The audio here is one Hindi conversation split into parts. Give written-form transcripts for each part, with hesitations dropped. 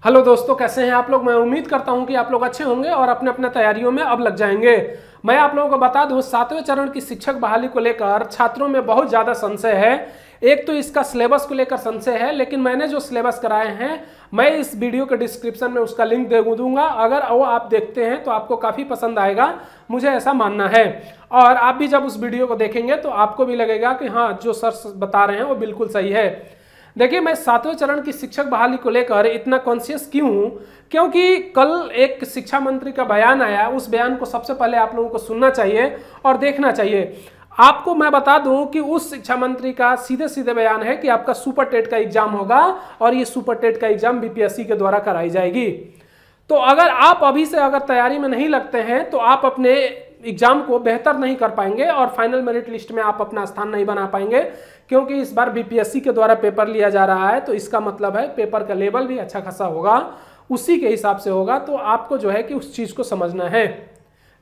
हेलो दोस्तों, कैसे हैं आप लोग। मैं उम्मीद करता हूं कि आप लोग अच्छे होंगे और अपने अपने तैयारियों में अब लग जाएंगे। मैं आप लोगों को बता दूं, 7वें चरण की शिक्षक बहाली को लेकर छात्रों में बहुत ज़्यादा संशय है। एक तो इसका सिलेबस को लेकर संशय है, लेकिन मैंने जो सिलेबस कराए हैं मैं इस वीडियो के डिस्क्रिप्शन में उसका लिंक दे दूंगा। अगर वो आप देखते हैं तो आपको काफ़ी पसंद आएगा, मुझे ऐसा मानना है। और आप भी जब उस वीडियो को देखेंगे तो आपको भी लगेगा कि हाँ, जो सर बता रहे हैं वो बिल्कुल सही है। देखिए, मैं 7वें चरण की शिक्षक बहाली को लेकर इतना कॉन्शियस क्यों हूं, क्योंकि कल एक शिक्षा मंत्री का बयान आया। उस बयान को सबसे पहले आप लोगों को सुनना चाहिए और देखना चाहिए। आपको मैं बता दूं कि उस शिक्षा मंत्री का सीधे सीधे बयान है कि आपका सुपर टेट का एग्जाम होगा और ये सुपर टेट का एग्जाम बीपीएससी के द्वारा कराई जाएगी। तो अगर आप अभी से अगर तैयारी में नहीं लगते हैं तो आप अपने एग्जाम को बेहतर नहीं कर पाएंगे और फाइनल मेरिट लिस्ट में आप अपना स्थान नहीं बना पाएंगे, क्योंकि इस बार बीपीएससी के द्वारा पेपर लिया जा रहा है। तो इसका मतलब है पेपर का लेवल भी अच्छा खासा होगा, उसी के हिसाब से होगा। तो आपको जो है कि उस चीज़ को समझना है,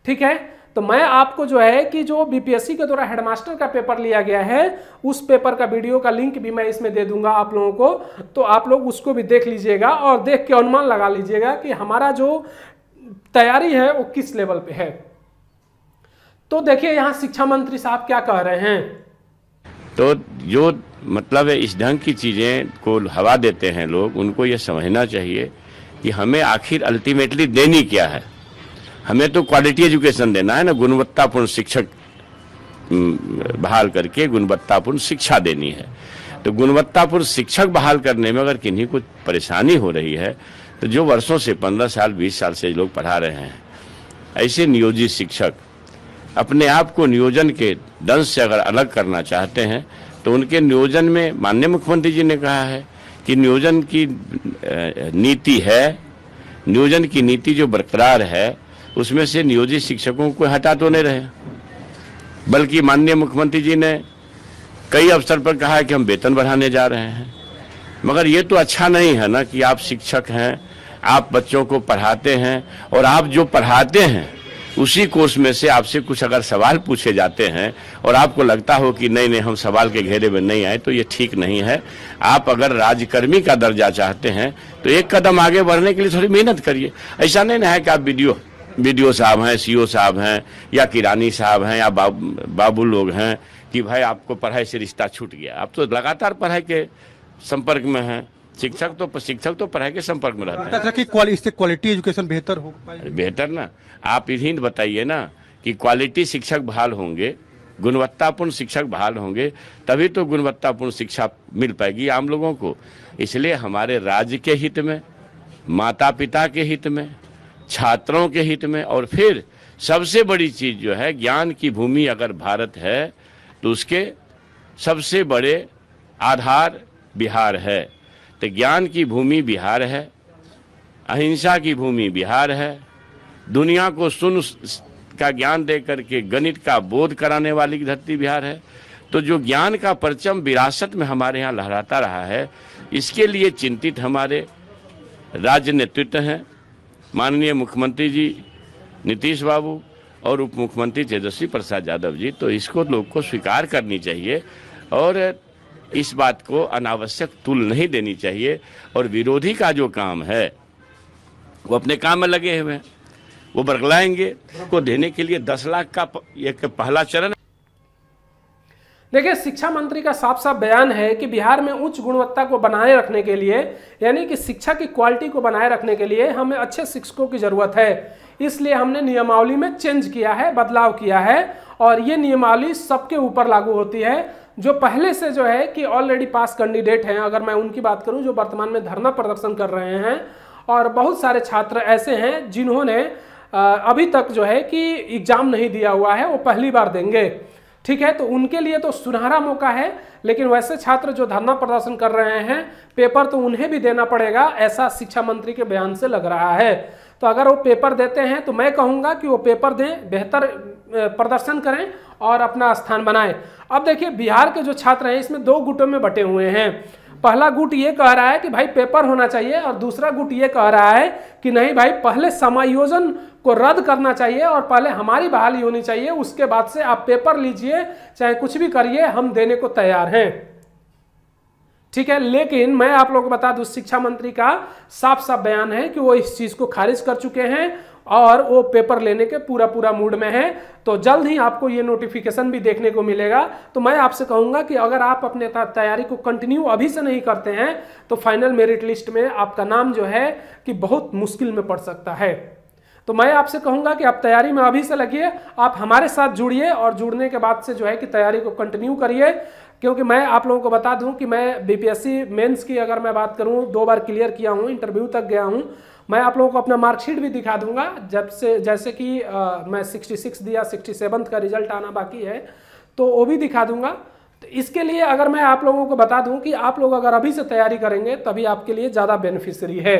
ठीक है। तो मैं आपको जो है कि जो बीपीएससी के द्वारा हेडमास्टर का पेपर लिया गया है, उस पेपर का वीडियो का लिंक भी मैं इसमें दे दूंगा आप लोगों को। तो आप लोग उसको भी देख लीजिएगा और देख के अनुमान लगा लीजिएगा कि हमारा जो तैयारी है वो किस लेवल पे है। तो देखिए यहाँ शिक्षा मंत्री साहब क्या कह रहे हैं। तो जो मतलब है, इस ढंग की चीज़ें को हवा देते हैं लोग, उनको ये समझना चाहिए कि हमें आखिर अल्टीमेटली देनी क्या है। हमें तो क्वालिटी एजुकेशन देना है ना, गुणवत्तापूर्ण शिक्षक बहाल करके गुणवत्तापूर्ण शिक्षा देनी है। तो गुणवत्तापूर्ण शिक्षक बहाल करने में अगर किन्हीं को परेशानी हो रही है, तो जो वर्षों से 15 साल 20 साल से लोग पढ़ा रहे हैं, ऐसे नियोजित शिक्षक अपने आप को नियोजन के दंश से अगर अलग करना चाहते हैं, तो उनके नियोजन में माननीय मुख्यमंत्री जी ने कहा है कि नियोजन की नीति है, नियोजन की नीति जो बरकरार है, उसमें से नियोजित शिक्षकों को हटा तो नहीं रहे, बल्कि माननीय मुख्यमंत्री जी ने कई अवसर पर कहा है कि हम वेतन बढ़ाने जा रहे हैं। मगर ये तो अच्छा नहीं है ना कि आप शिक्षक हैं, आप बच्चों को पढ़ाते हैं और आप जो पढ़ाते हैं उसी कोर्स में से आपसे कुछ अगर सवाल पूछे जाते हैं और आपको लगता हो कि नहीं नहीं हम सवाल के घेरे में नहीं आए, तो ये ठीक नहीं है। आप अगर राज्यकर्मी का दर्जा चाहते हैं तो एक कदम आगे बढ़ने के लिए थोड़ी मेहनत करिए। ऐसा नहीं है कि आप बीडीओ साहब हैं, सीओ साहब हैं या किरानी साहब हैं या बाबू लोग हैं कि भाई आपको पढ़ाई से रिश्ता छूट गया। आप तो लगातार पढ़ाई के संपर्क में हैं। शिक्षक तो पढ़ाई के संपर्क में रहते हैं कि इससे क्वालिटी एजुकेशन बेहतर हो पाएगी। बेहतर ना, आप इन्हीं बताइए ना कि क्वालिटी शिक्षक बहाल होंगे, गुणवत्तापूर्ण शिक्षक बहाल होंगे, तभी तो गुणवत्तापूर्ण शिक्षा मिल पाएगी आम लोगों को। इसलिए हमारे राज्य के हित में, माता पिता के हित में, छात्रों के हित में, और फिर सबसे बड़ी चीज जो है, ज्ञान की भूमि अगर भारत है तो उसके सबसे बड़े आधार बिहार है। तो ज्ञान की भूमि बिहार है, अहिंसा की भूमि बिहार है, दुनिया को शून्य का ज्ञान दे करके गणित का बोध कराने वाली धरती बिहार है। तो जो ज्ञान का परचम विरासत में हमारे यहाँ लहराता रहा है, इसके लिए चिंतित हमारे राज्य नेतृत्व हैं, माननीय मुख्यमंत्री जी नीतीश बाबू और उप मुख्यमंत्री तेजस्वी प्रसाद यादव जी। तो इसको लोग को स्वीकार करनी चाहिए और इस बात को अनावश्यक तुल नहीं देनी चाहिए। और विरोधी का जो काम है वो अपने काम में लगे हुए हैं, वो बरगलाएंगे को देने के लिए 10 लाख का एक पहला चरण। देखिए, शिक्षा मंत्री का साफ साफ बयान है कि बिहार में उच्च गुणवत्ता को बनाए रखने के लिए, यानी कि शिक्षा की क्वालिटी को बनाए रखने के लिए हमें अच्छे शिक्षकों की जरूरत है। इसलिए हमने नियमावली में चेंज किया है, बदलाव किया है, और ये नियमावली सबके ऊपर लागू होती है। जो पहले से जो है कि ऑलरेडी पास कैंडिडेट हैं, अगर मैं उनकी बात करूं जो वर्तमान में धरना प्रदर्शन कर रहे हैं, और बहुत सारे छात्र ऐसे हैं जिन्होंने अभी तक जो है कि एग्जाम नहीं दिया हुआ है, वो पहली बार देंगे, ठीक है। तो उनके लिए तो सुनहरा मौका है। लेकिन वैसे छात्र जो धरना प्रदर्शन कर रहे हैं, पेपर तो उन्हें भी देना पड़ेगा, ऐसा शिक्षा मंत्री के बयान से लग रहा है। तो अगर वो पेपर देते हैं तो मैं कहूँगा कि वो पेपर दें, बेहतर प्रदर्शन करें और अपना स्थान बनाएं। अब देखिए, बिहार के जो छात्र हैं इसमें 2 गुटों में बटे हुए हैं। पहला गुट ये कह रहा है कि भाई पेपर होना चाहिए, और दूसरा गुट ये कह रहा है कि नहीं भाई, पहले समायोजन को रद्द करना चाहिए और पहले हमारी बहाली होनी चाहिए, उसके बाद से आप पेपर लीजिए, चाहे कुछ भी करिए, हम देने को तैयार हैं। ठीक है, लेकिन मैं आप लोगों को बता दूं शिक्षा मंत्री का साफ साफ बयान है कि वो इस चीज को खारिज कर चुके हैं और वो पेपर लेने के पूरा मूड में है। तो जल्द ही आपको ये नोटिफिकेशन भी देखने को मिलेगा। तो मैं आपसे कहूंगा कि अगर आप अपने तैयारी को कंटिन्यू अभी से नहीं करते हैं तो फाइनल मेरिट लिस्ट में आपका नाम जो है कि बहुत मुश्किल में पड़ सकता है। तो मैं आपसे कहूंगा कि आप तैयारी में अभी से लगिए, आप हमारे साथ जुड़िए और जुड़ने के बाद से जो है कि तैयारी को कंटिन्यू करिए। क्योंकि मैं आप लोगों को बता दूं कि मैं बीपीएससी मेंस की अगर मैं बात करूं 2 बार क्लियर किया हूं, इंटरव्यू तक गया हूं। मैं आप लोगों को अपना मार्कशीट भी दिखा दूंगा, जैसे कि मैं 66 दिया, 67 का रिजल्ट आना बाकी है तो वो भी दिखा दूंगा। तो इसके लिए अगर मैं आप लोगों को बता दूं कि आप लोग अगर अभी से तैयारी करेंगे तभी आपके लिए ज़्यादा बेनिफिशियरी है।